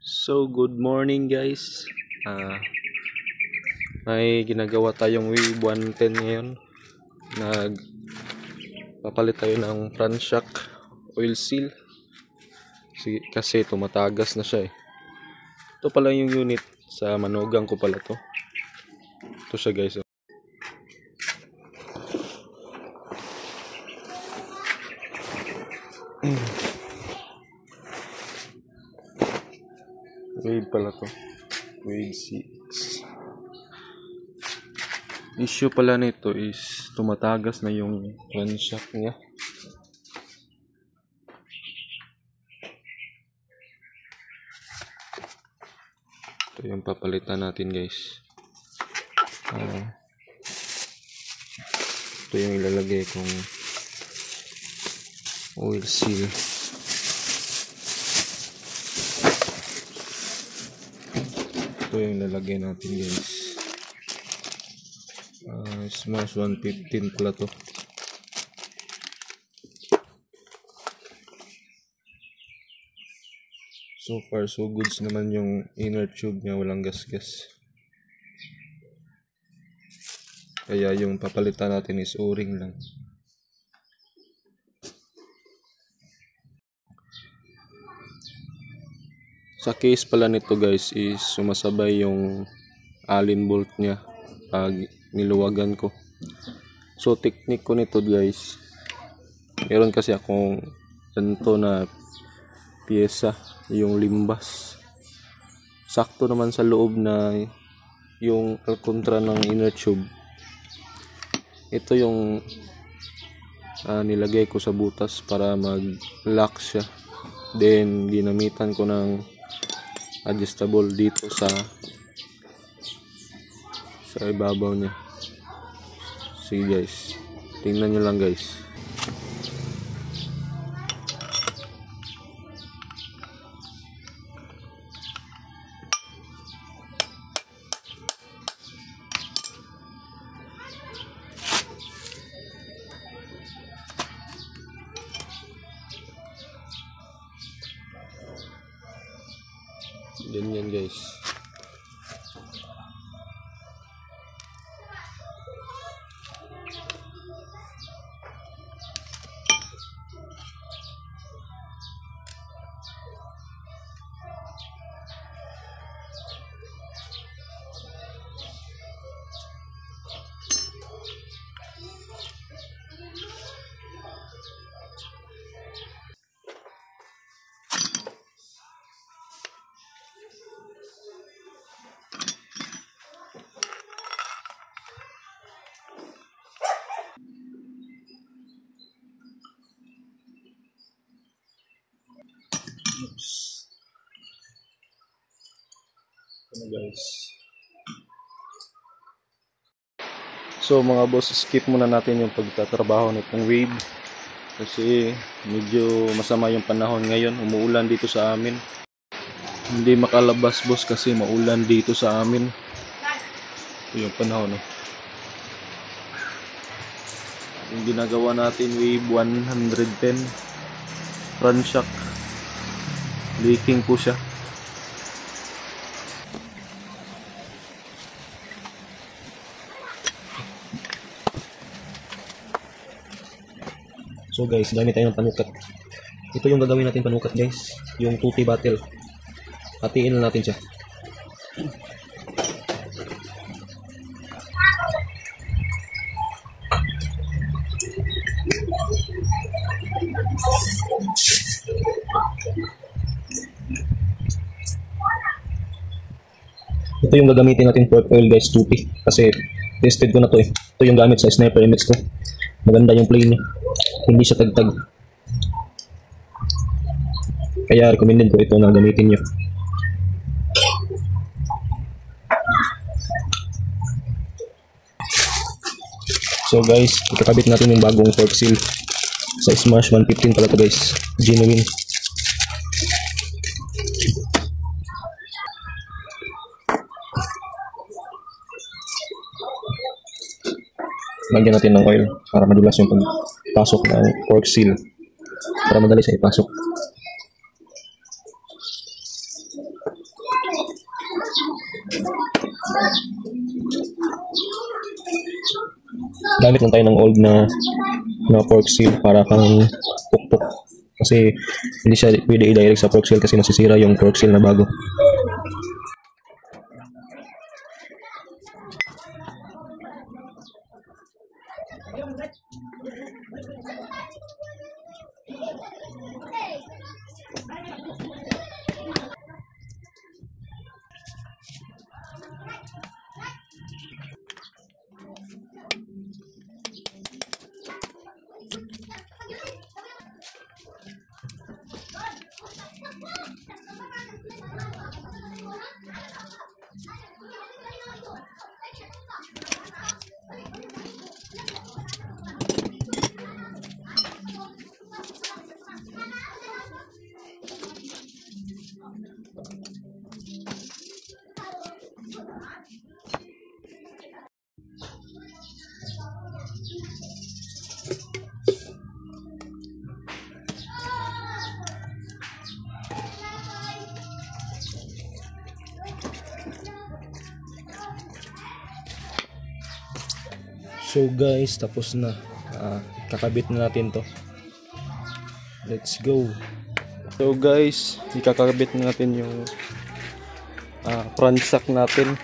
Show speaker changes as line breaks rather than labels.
So, good morning guys. May ginagawa tayong Wave 110 ngayon. Nagpapalit tayo ng front shock oil seal. Kasi tumatagas na siya eh. Ito pala yung unit sa manugang ko pala to. Ito siya guys. Wave pala to. Wave 6. Issue pala nito is tumatagas na yung front shock niya. Ito yung papalitan natin guys. Ito yung ilalagay kong oil seal. Ito yung ilalagay natin guys. Smash 115 pala to. So far so goods naman yung inner tube niya, walang gas-gas. Kaya yung papalitan natin is o-ring lang. Sa case pala nito guys is sumasabay yung allen bolt niya pag niluwagan ko. So technique ko nito guys, meron kasi akong ganito na pyesa, yung limbas. Sakto naman sa loob na yung alcontra ng inner tube. Ito yung nilagay ko sa butas para mag-lock siya. Then ginamitan ko ng adjustable dito sa ibabaw niya. Sige guys, tingnan nyo lang guys. Ganyan guys. Guys. So mga boss, skip muna natin yung pagtatrabaho nitong Wave kasi medyo masama yung panahon ngayon. Umuulan dito sa amin. Hindi makalabas boss kasi maulan dito sa amin. Ito yung panahon. Yung ginagawa natin Wave 110 front shock, leaking po siya. So guys, gamit tayo ng panukat. Ito yung gagawin natin panukat guys, yung tutti battle. Hatiin na natin siya. Ito yung gagamitin natin for oil guys, tutti. Kasi tested ko na to eh. Ito yung gamit sa Sniper MX ko. Maganda yung plane niya. Hindi siya tagtag. Kaya recommended ko ito na gamitin nyo. So guys, ikakabit natin yung bagong torque seal sa Smash 115 pala to guys. Genuine. Lagyan natin ng oil para madulas yung pagpasok ng torque seal. Para madali siya ipasok. Gamit lang tayo ng old na fork seal para kang pukpok. Kasi hindi siya pwede i-direct sa fork seal kasi nasisira yung fork seal na bago. So guys, tapos na. Kakabit na natin to. Let's go. So guys, ikakabit na natin yung front shock natin.